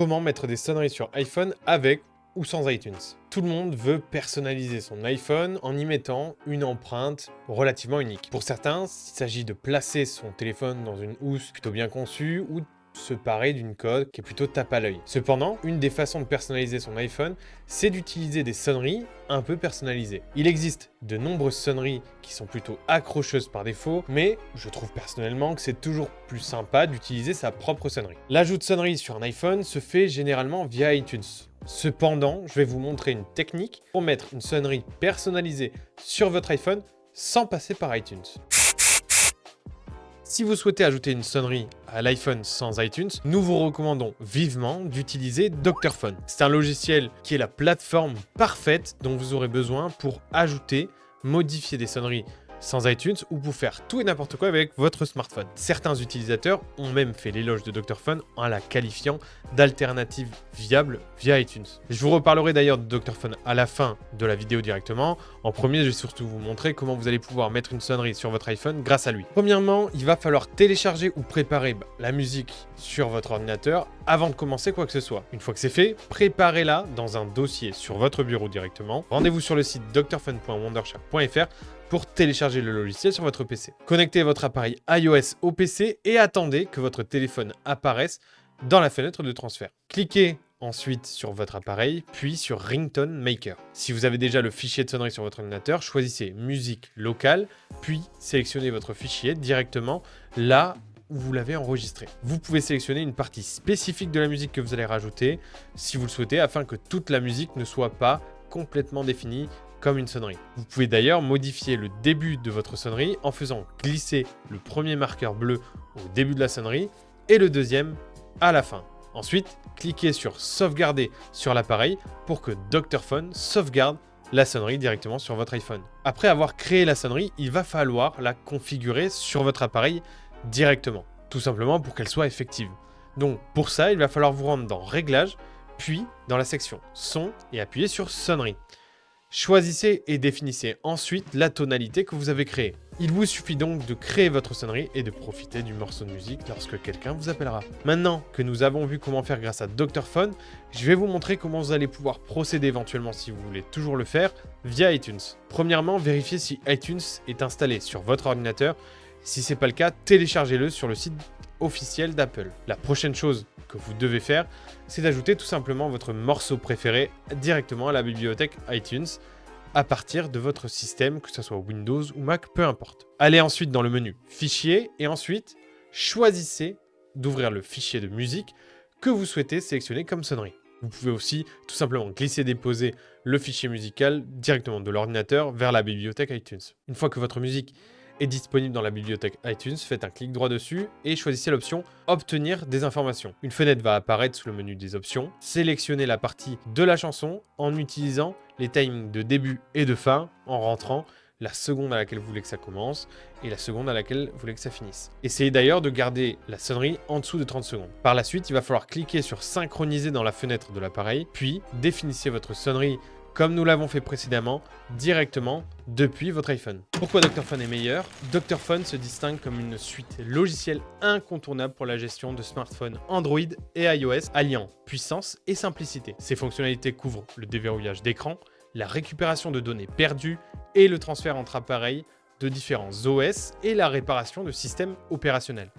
Comment mettre des sonneries sur iPhone avec ou sans iTunes? Tout le monde veut personnaliser son iPhone en y mettant une empreinte relativement unique. Pour certains, il s'agit de placer son téléphone dans une housse plutôt bien conçue ou de se parer d'une coque qui est plutôt tape à l'œil. Cependant, une des façons de personnaliser son iPhone, c'est d'utiliser des sonneries un peu personnalisées. Il existe de nombreuses sonneries qui sont plutôt accrocheuses par défaut, mais je trouve personnellement que c'est toujours plus sympa d'utiliser sa propre sonnerie. L'ajout de sonneries sur un iPhone se fait généralement via iTunes. Cependant, je vais vous montrer une technique pour mettre une sonnerie personnalisée sur votre iPhone sans passer par iTunes. Si vous souhaitez ajouter une sonnerie à l'iPhone sans iTunes, nous vous recommandons vivement d'utiliser Dr.Phone. C'est un logiciel qui est la plateforme parfaite dont vous aurez besoin pour ajouter, modifier des sonneries sans iTunes ou pour faire tout et n'importe quoi avec votre smartphone. Certains utilisateurs ont même fait l'éloge de Dr.Phone en la qualifiant d'alternative viable via iTunes. Je vous reparlerai d'ailleurs de Dr.Phone à la fin de la vidéo directement. En premier, je vais surtout vous montrer comment vous allez pouvoir mettre une sonnerie sur votre iPhone grâce à lui. Premièrement, il va falloir télécharger ou préparer la musique sur votre ordinateur avant de commencer quoi que ce soit. Une fois que c'est fait, préparez-la dans un dossier sur votre bureau directement. Rendez-vous sur le site drphone.wondershare.fr pour télécharger le logiciel sur votre PC. Connectez votre appareil iOS au PC et attendez que votre téléphone apparaisse dans la fenêtre de transfert. Cliquez ensuite sur votre appareil, puis sur Ringtone Maker. Si vous avez déjà le fichier de sonnerie sur votre ordinateur, choisissez Musique locale, puis sélectionnez votre fichier directement là où vous l'avez enregistré. Vous pouvez sélectionner une partie spécifique de la musique que vous allez rajouter, si vous le souhaitez, afin que toute la musique ne soit pas complètement définie comme une sonnerie. Vous pouvez d'ailleurs modifier le début de votre sonnerie en faisant glisser le premier marqueur bleu au début de la sonnerie et le deuxième à la fin. Ensuite, cliquez sur sauvegarder sur l'appareil pour que Dr.Phone sauvegarde la sonnerie directement sur votre iPhone. Après avoir créé la sonnerie, il va falloir la configurer sur votre appareil directement, tout simplement pour qu'elle soit effective. Donc pour ça, il va falloir vous rendre dans Réglages, puis dans la section Son et appuyer sur Sonnerie. Choisissez et définissez ensuite la tonalité que vous avez créée. Il vous suffit donc de créer votre sonnerie et de profiter du morceau de musique lorsque quelqu'un vous appellera. Maintenant que nous avons vu comment faire grâce à Dr.Phone, je vais vous montrer comment vous allez pouvoir procéder éventuellement si vous voulez toujours le faire via iTunes. Premièrement, vérifiez si iTunes est installé sur votre ordinateur. Si ce n'est pas le cas, téléchargez-le sur le site officiel d'Apple. La prochaine chose que vous devez faire, c'est d'ajouter tout simplement votre morceau préféré directement à la bibliothèque iTunes à partir de votre système, que ce soit Windows ou Mac, peu importe. Allez ensuite dans le menu Fichier et ensuite choisissez d'ouvrir le fichier de musique que vous souhaitez sélectionner comme sonnerie. Vous pouvez aussi tout simplement glisser-déposer le fichier musical directement de l'ordinateur vers la bibliothèque iTunes. Une fois que votre musique est disponible dans la bibliothèque iTunes, faites un clic droit dessus et choisissez l'option Obtenir des informations. Une fenêtre va apparaître sous le menu des options. Sélectionnez la partie de la chanson en utilisant les timings de début et de fin en rentrant la seconde à laquelle vous voulez que ça commence et la seconde à laquelle vous voulez que ça finisse. Essayez d'ailleurs de garder la sonnerie en dessous de 30 secondes. Par la suite, il va falloir cliquer sur Synchroniser dans la fenêtre de l'appareil, puis définissez votre sonnerie comme nous l'avons fait précédemment, directement depuis votre iPhone. Pourquoi Dr.Phone est meilleur? Dr.Phone se distingue comme une suite logicielle incontournable pour la gestion de smartphones Android et iOS, alliant puissance et simplicité. Ses fonctionnalités couvrent le déverrouillage d'écran, la récupération de données perdues et le transfert entre appareils de différents OS et la réparation de systèmes opérationnels.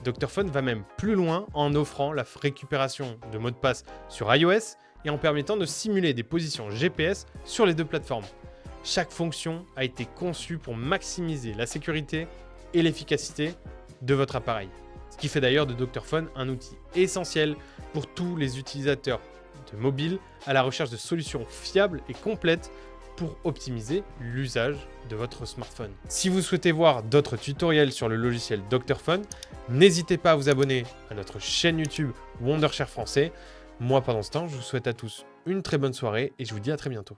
Dr.Phone va même plus loin en offrant la récupération de mots de passe sur iOS et en permettant de simuler des positions GPS sur les deux plateformes. Chaque fonction a été conçue pour maximiser la sécurité et l'efficacité de votre appareil. Ce qui fait d'ailleurs de Dr.Phone un outil essentiel pour tous les utilisateurs de mobile à la recherche de solutions fiables et complètes pour optimiser l'usage de votre smartphone. Si vous souhaitez voir d'autres tutoriels sur le logiciel Dr.Phone, n'hésitez pas à vous abonner à notre chaîne YouTube Wondershare Français. Moi, pendant ce temps, je vous souhaite à tous une très bonne soirée et je vous dis à très bientôt.